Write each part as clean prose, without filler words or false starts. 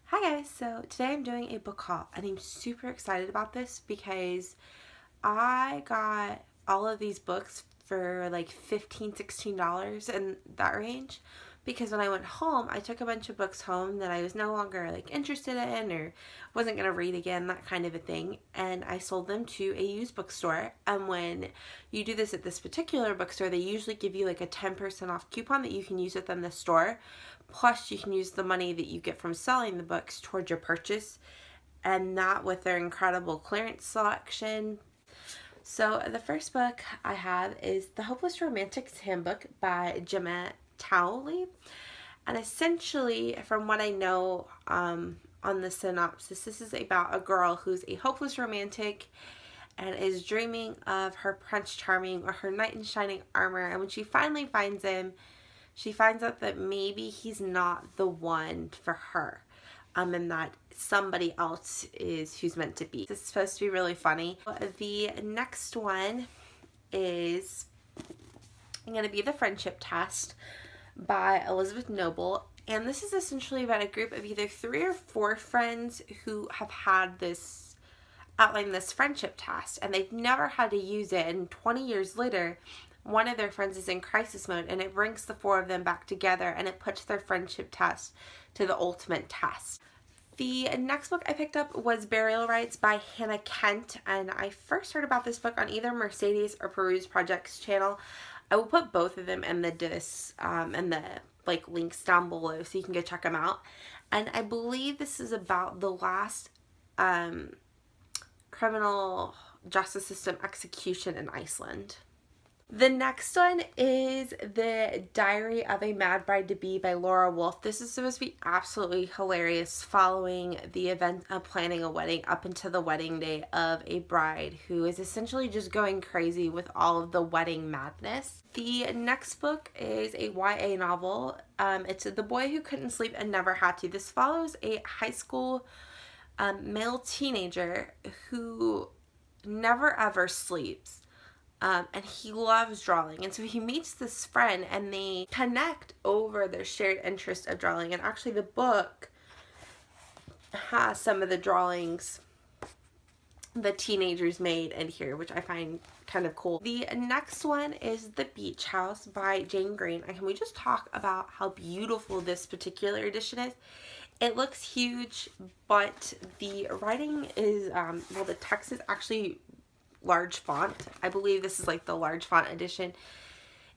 Hi guys, so today I'm doing a book haul and I'm super excited about this because I got all of these books for like $15–16 in that range, because when I went home I took a bunch of books home that I was no longer like interested in or wasn't going to read again, that kind of a thing, and I sold them to a used bookstore. And when you do this at this particular bookstore, they usually give you like a 10% off coupon that you can use with them in the store. Plus, you can use the money that you get from selling the books towards your purchase, and that with their incredible clearance selection. So, the first book I have is The Hopeless Romantic's Handbook by Gemma Towley. And essentially, from what I know on the synopsis, this is about a girl who's a hopeless romantic and is dreaming of her Prince Charming or her knight in shining armor. And when she finally finds him, she finds out that maybe he's not the one for her, and that somebody else is who's meant to be. This is supposed to be really funny. The next one is going to be The Friendship Test by Elizabeth Noble. And this is essentially about a group of either 3 or 4 friends who have had this outline this friendship test, and they've never had to use it. And 20 years later, one of their friends is in crisis mode, and it brings the 4 of them back together, and it puts their friendship test to the ultimate test. The next book I picked up was Burial Rites by Hannah Kent, and I first heard about this book on either Mercedes or Peruse Project's channel. I will put both of them in the links down below so you can go check them out. And I believe this is about the last criminal justice system execution in Iceland. The next one is The Diary of a Mad Bride-to-Be by Laura Wolfe. This is supposed to be absolutely hilarious, following the event of planning a wedding up until the wedding day of a bride who is essentially just going crazy with all of the wedding madness. The next book is a YA novel. It's The Boy Who Couldn't Sleep and Never Had to. This follows a high school male teenager who never ever sleeps. And he loves drawing, and so he meets this friend and they connect over their shared interest of drawing. And actually the book has some of the drawings the teenagers made in here, which I find kind of cool. The next one is The Beach House by Jane Green, and can we just talk about how beautiful this particular edition is? It looks huge, but the writing is the text is actually large font. I believe this is like the large font edition.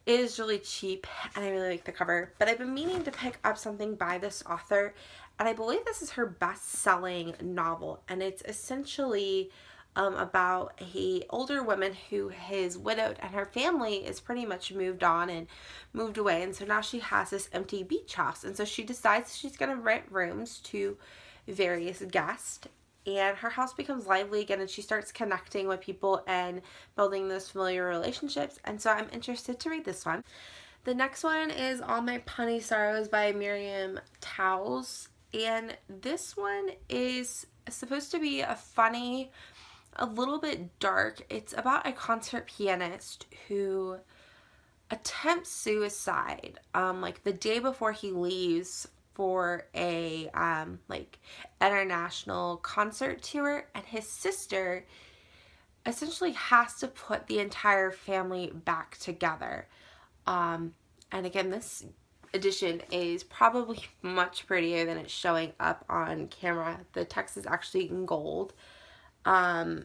It is really cheap and I really like the cover, but I've been meaning to pick up something by this author, and I believe this is her best-selling novel, and it's essentially about a older woman who is widowed, and her family is pretty much moved on and moved away, and so now she has this empty beach house, and so she decides she's going to rent rooms to various guests. And her house becomes lively again, and she starts connecting with people and building those familiar relationships. And so I'm interested to read this one. The next one is All My Punny Sorrows by Miriam Towles. And this one is supposed to be a funny, a little bit dark. It's about a concert pianist who attempts suicide the day before he leaves for a international concert tour, and his sister essentially has to put the entire family back together. And again, this edition is probably much prettier than it's showing up on camera. The text is actually in gold, and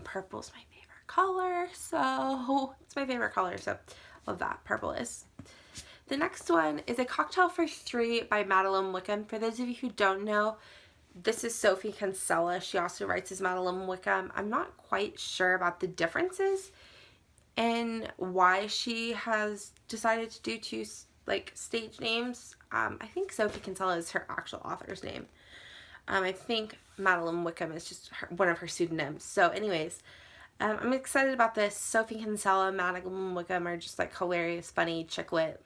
purple's my favorite color, so it's my favorite color, so love that. Purple is. The next one is A Cocktail for Three by Madeline Wickham. For those of you who don't know, this is Sophie Kinsella. She also writes as Madeline Wickham. I'm not quite sure about the differences and why she has decided to do 2 stage names. I think Sophie Kinsella is her actual author's name. I think Madeline Wickham is just one of her pseudonyms. So anyways, I'm excited about this. Sophie Kinsella and Madeline Wickham are just hilarious, funny, chick lit,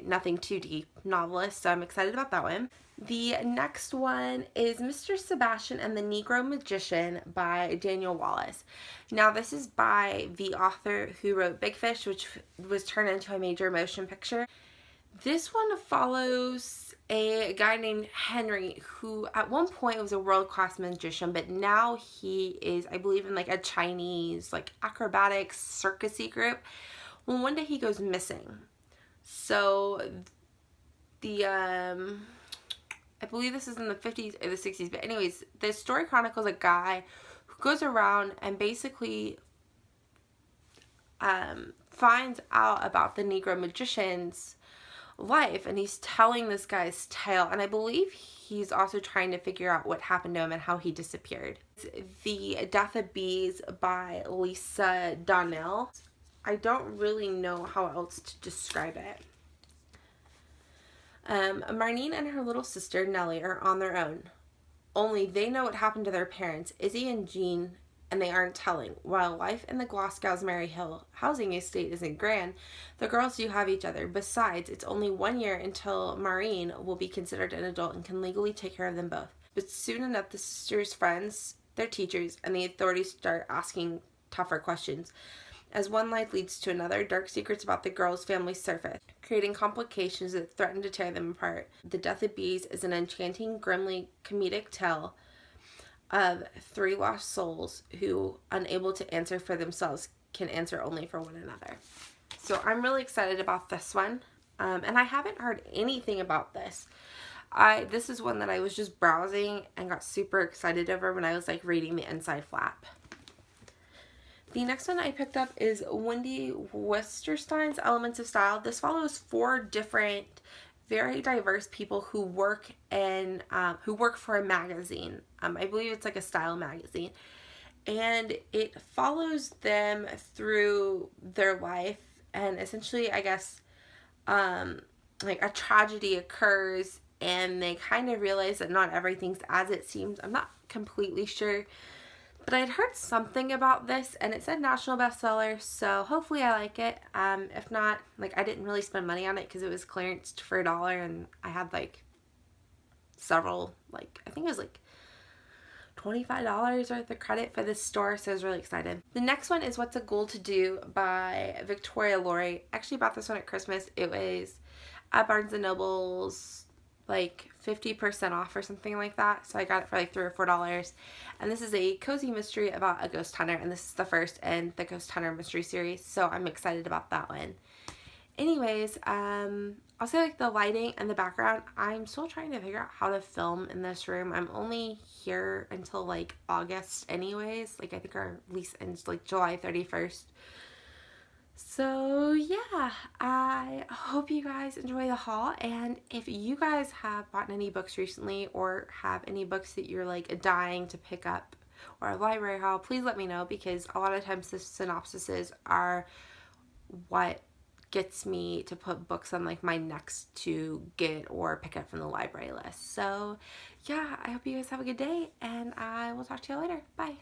nothing too deep novelists, so I'm excited about that one. The next one is Mr. Sebastian and the Negro Magician by Daniel Wallace. Now this is by the author who wrote Big Fish, which was turned into a major motion picture. This one follows a guy named Henry, who at one point was a world-class magician, but now he is, I believe, in like a Chinese like acrobatics circusy group. Well, one day he goes missing. So the I believe this is in the 50s or the 60s, but anyways, the story chronicles a guy who goes around and basically finds out about the Negro magician's life, and he's telling this guy's tale, and I believe he's also trying to figure out what happened to him and how he disappeared. The Death of Bees by Louise Gornall. I don't really know how else to describe it. Marlene and her little sister Nellie are on their own. Only they know what happened to their parents, Izzy and Jean, and they aren't telling. While life in the Glasgow's Mary Hill housing estate isn't grand, the girls do have each other. Besides, it's only 1 year until Marlene will be considered an adult and can legally take care of them both. But soon enough, the sisters' friends, their teachers, and the authorities start asking tougher questions. As one life leads to another, dark secrets about the girls' family surface, creating complications that threaten to tear them apart. The Death of Bees is an enchanting, grimly comedic tale of 3 lost souls who, unable to answer for themselves, can answer only for one another. So I'm really excited about this one, and I haven't heard anything about this. This is one that I was just browsing and got super excited over when I was like reading the inside flap. The next one I picked up is Wendy Westerstein's Elements of Style. This follows 4 different, very diverse people who work for a magazine. I believe it's like a style magazine, and it follows them through their life. And essentially, I guess, like a tragedy occurs, and they kind of realize that not everything's as it seems. I'm not completely sure. But I'd heard something about this, and it said national bestseller, so hopefully I like it. If not, like, I didn't really spend money on it because it was clearanced for $1, and I had, like, several, like, I think it was, like, $25 worth of credit for this store, so I was really excited. The next one is What's a Ghoul to Do by Victoria Laurie. I actually bought this one at Christmas. It was at Barnes & Noble's, like 50% off or something like that. So I got it for like $3 or $4. And this is a cozy mystery about a ghost hunter, and this is the first in the Ghost Hunter mystery series, so I'm excited about that one. Anyways, I'll say like the lighting and the background, I'm still trying to figure out how to film in this room. I'm only here until like August anyways. Like I think our lease ends like July 31st. So yeah, I hope you guys enjoy the haul, and if you guys have bought any books recently or have any books that you're like dying to pick up or a library haul, please let me know, because a lot of times the synopsises are what gets me to put books on like my next to get or pick up from the library list. So yeah, I hope you guys have a good day, and I will talk to you later. Bye.